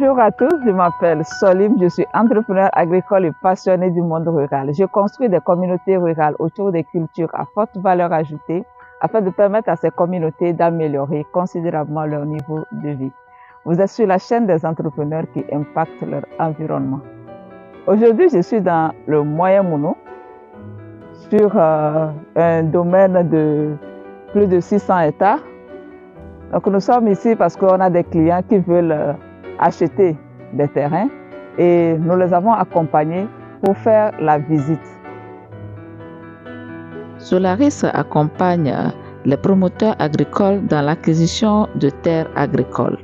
Bonjour à tous, je m'appelle Solim, je suis entrepreneur agricole et passionné du monde rural. Je construis des communautés rurales autour des cultures à forte valeur ajoutée afin de permettre à ces communautés d'améliorer considérablement leur niveau de vie. Vous êtes sur la chaîne des entrepreneurs qui impactent leur environnement. Aujourd'hui, je suis dans le Moyen Mono, sur un domaine de plus de 600 hectares. Donc nous sommes ici parce qu'on a des clients qui veulent acheter des terrains et nous les avons accompagnés pour faire la visite. Solaris accompagne les promoteurs agricoles dans l'acquisition de terres agricoles.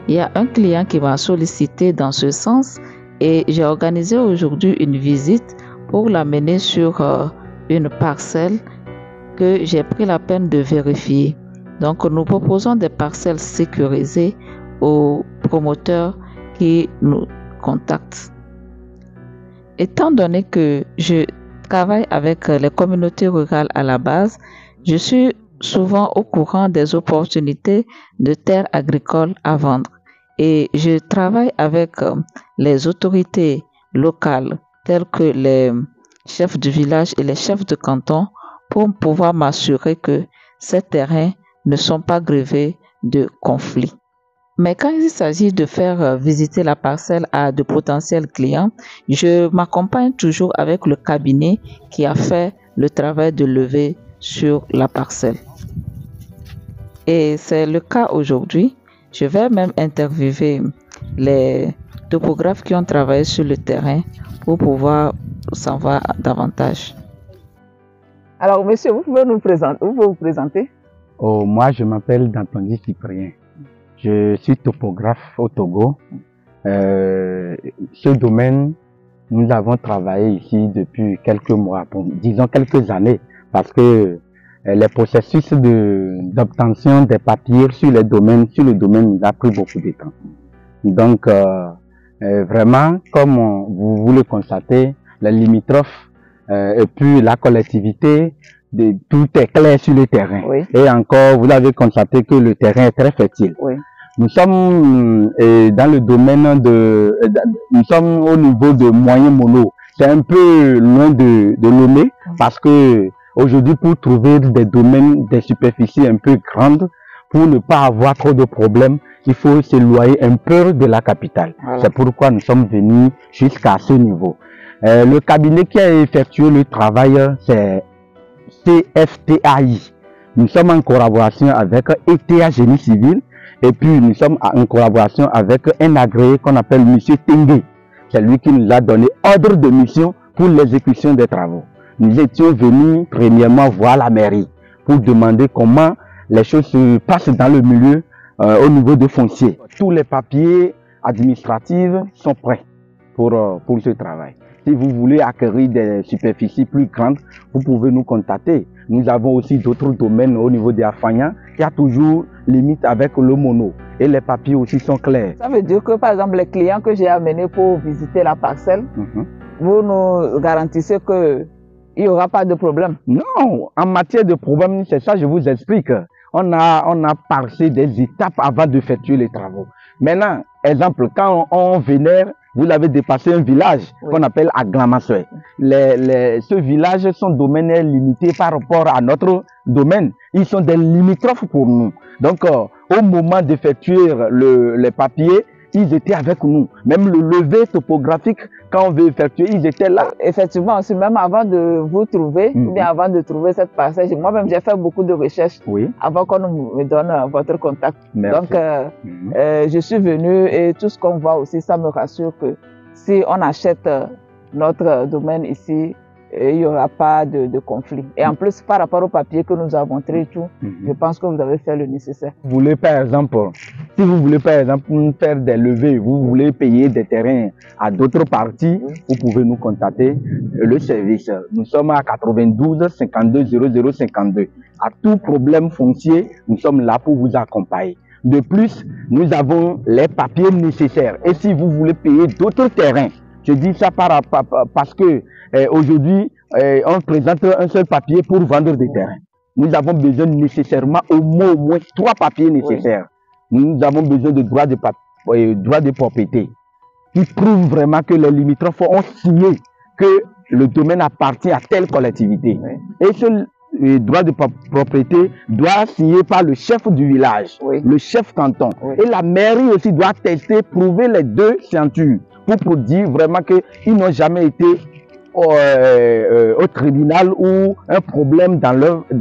Il y a un client qui m'a sollicité dans ce sens et j'ai organisé aujourd'hui une visite pour l'amener sur une parcelle que j'ai pris la peine de vérifier. Donc nous proposons des parcelles sécurisées aux promoteurs qui nous contactent. Étant donné que je travaille avec les communautés rurales à la base, je suis souvent au courant des opportunités de terres agricoles à vendre et je travaille avec les autorités locales telles que les chefs du village et les chefs de canton pour pouvoir m'assurer que ces terrains ne sont pas grevés de conflits. Mais quand il s'agit de faire visiter la parcelle à de potentiels clients, je m'accompagne toujours avec le cabinet qui a fait le travail de levée sur la parcelle. Et c'est le cas aujourd'hui. Je vais même interviewer les topographes qui ont travaillé sur le terrain pour pouvoir savoir davantage. Alors monsieur, vous pouvez vous présenter? Oh, moi, je m'appelle Dantondi Cyprien. Je suis topographe au Togo. Ce domaine, nous avons travaillé ici depuis quelques mois, disons quelques années, parce que les processus d'obtention des papiers sur le domaine a pris beaucoup de temps. Donc, vraiment, comme vous le constatez, les limitrophes et puis la collectivité, tout est clair sur le terrain. Oui. Et encore, vous avez constaté que le terrain est très fertile. Oui. Nous sommes dans le domaine nous sommes au niveau de Moyen Mono. C'est un peu loin de Lomé parce que aujourd'hui, pour trouver des domaines, des superficies un peu grandes, pour ne pas avoir trop de problèmes, il faut s'éloigner un peu de la capitale. Voilà. C'est pourquoi nous sommes venus jusqu'à ce niveau. Le cabinet qui a effectué le travail, c'est CFTAI. Nous sommes en collaboration avec ETA Génie Civil et puis nous sommes en collaboration avec un agréé qu'on appelle M. Tengue. C'est lui qui nous a donné ordre de mission pour l'exécution des travaux. Nous étions venus premièrement voir la mairie pour demander comment les choses se passent dans le milieu au niveau de foncier. Tous les papiers administratifs sont prêts pour ce travail. Si vous voulez acquérir des superficies plus grandes, vous pouvez nous contacter. Nous avons aussi d'autres domaines au niveau des Afanya. Il y a toujours limite avec le mono. Et les papiers aussi sont clairs. Ça veut dire que, par exemple, les clients que j'ai amenés pour visiter la parcelle, vous nous garantissez qu'il n'y aura pas de problème? Non, en matière de problème, c'est ça, je vous explique. On a passé des étapes avant de effectuer les travaux. Maintenant, exemple, quand on vénère, vous avez dépassé un village qu'on appelle Aglamassoy. Ce village, son domaine est limité par rapport à notre domaine. Ils sont des limitrophes pour nous. Donc, au moment d'effectuer les papiers, ils étaient avec nous. Même le levé topographique, quand on veut effectuer, ils étaient là. Effectivement, aussi, même avant de vous trouver, ou bien avant de trouver cette parcelle, moi-même, j'ai fait beaucoup de recherches avant qu'on me donne votre contact. Merci. Donc, je suis venu et tout ce qu'on voit aussi, ça me rassure que si on achète notre domaine ici, il n'y aura pas de conflit. Et en plus, par rapport au papier que nous avons montré et tout, je pense que vous avez fait le nécessaire. Vous voulez, par exemple, si vous voulez, par exemple, faire des levées, vous voulez payer des terrains à d'autres parties, vous pouvez nous contacter. Le service, nous sommes à 92 52 00 52. À tout problème foncier, nous sommes là pour vous accompagner. De plus, nous avons les papiers nécessaires. Et si vous voulez payer d'autres terrains, je dis ça parce que aujourd'hui, on présente un seul papier pour vendre des terrains. Nous avons besoin nécessairement au moins 3 papiers nécessaires. Nous avons besoin de droit de droit de propriété qui prouve vraiment que les limitrophes ont signé que le domaine appartient à telle collectivité. Oui. Et ce droit de propriété doit signer par le chef du village, Oui. le chef canton. Oui. Et la mairie aussi doit tester, prouver les deux signatures pour dire vraiment qu'ils n'ont jamais été au tribunal ou un problème dans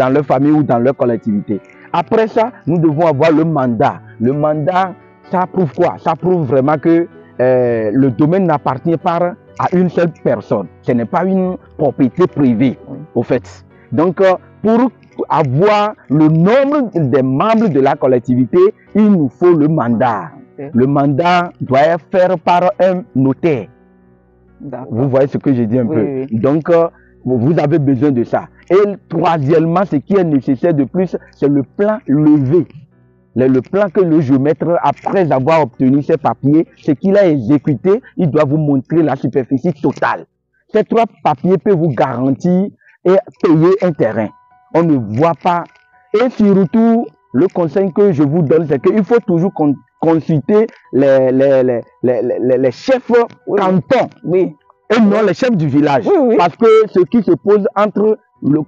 leur famille ou dans leur collectivité. Après ça, nous devons avoir le mandat. Le mandat, ça prouve quoi? Ça prouve vraiment que le domaine n'appartient pas à une seule personne. Ce n'est pas une propriété privée, au fait. Donc, pour avoir le nombre des membres de la collectivité, il nous faut le mandat. Okay. Le mandat doit être fait par un notaire. Vous voyez ce que je dis un peu. Oui. Donc, vous avez besoin de ça. Et troisièmement, ce qui est nécessaire de plus, c'est le plan levé. Le plan que le géomètre, après avoir obtenu ses papiers, ce qu'il a exécuté, il doit vous montrer la superficie totale. Ces 3 papiers peuvent vous garantir et payer un terrain. On ne voit pas. Et surtout, le conseil que je vous donne, c'est qu'il faut toujours consulter les chefs cantons. Oui. Et non les chefs du village. Oui. Parce que ce qui se pose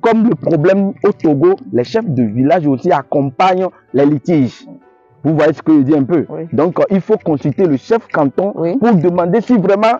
comme le problème au Togo, les chefs de village aussi accompagnent les litiges. Vous voyez ce que je dis un peu. Oui. Donc, il faut consulter le chef canton pour demander si vraiment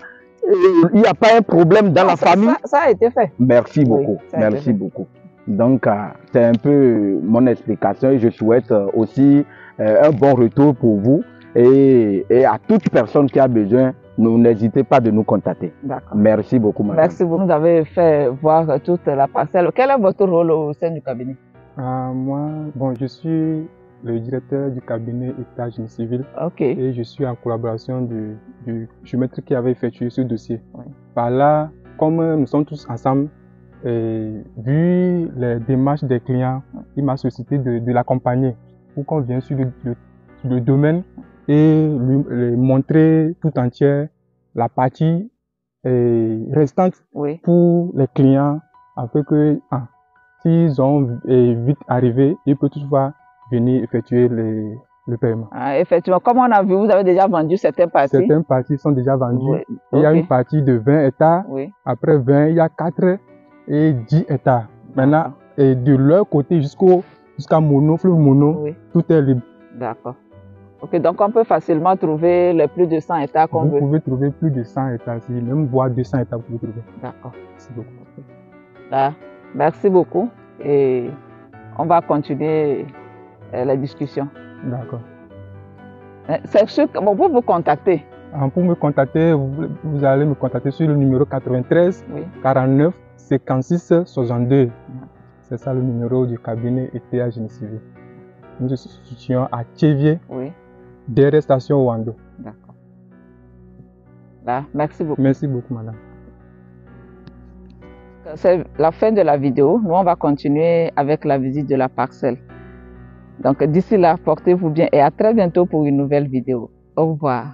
il n'y a pas un problème dans la famille. Ça a été fait. Merci beaucoup. Merci beaucoup. Donc, c'est un peu mon explication et je souhaite aussi un bon retour pour vous et à toute personne qui a besoin. N'hésitez pas de nous contacter. Merci beaucoup, madame. Merci beaucoup. Vous avez fait voir toute la parcelle. Quel est votre rôle au sein du cabinet? Moi, je suis le directeur du cabinet État Génie Civil. Okay. Et je suis en collaboration du géomètre qui avait effectué ce dossier. Oui. Par là, comme nous sommes tous ensemble, vu les démarches des clients, il m'a sollicité de l'accompagner pour qu'on vienne sur le domaine et lui montrer tout entière la partie restante pour les clients afin que s'ils ont vite arrivé, ils peuvent toutefois venir effectuer le paiement. Effectivement, comme on a vu, vous avez déjà vendu certaines parties. Certaines parties sont déjà vendues. Il y a une partie de 20 hectares. Après 20, il y a 4 et 10 hectares. Maintenant, et de leur côté jusqu'à Mono, fleuve Mono, tout est libre. D'accord. Ok, donc on peut facilement trouver les plus de 100 hectares qu'on veut. Vous pouvez trouver plus de 100 hectares, même voire 200 hectares vous pouvez trouver. D'accord. Merci beaucoup. Là, merci beaucoup et on va continuer la discussion. D'accord. C'est sûr que pour vous contacter. Pour me contacter, vous allez me contacter sur le numéro 93 49 56 62. C'est ça le numéro du cabinet ETA Génie Civil. Nous nous situons à Tchévier, derrière station Wando. D'accord. Là, merci beaucoup. Merci beaucoup, madame. C'est la fin de la vidéo. Nous, on va continuer avec la visite de la parcelle. Donc, d'ici là, portez-vous bien et à très bientôt pour une nouvelle vidéo. Au revoir.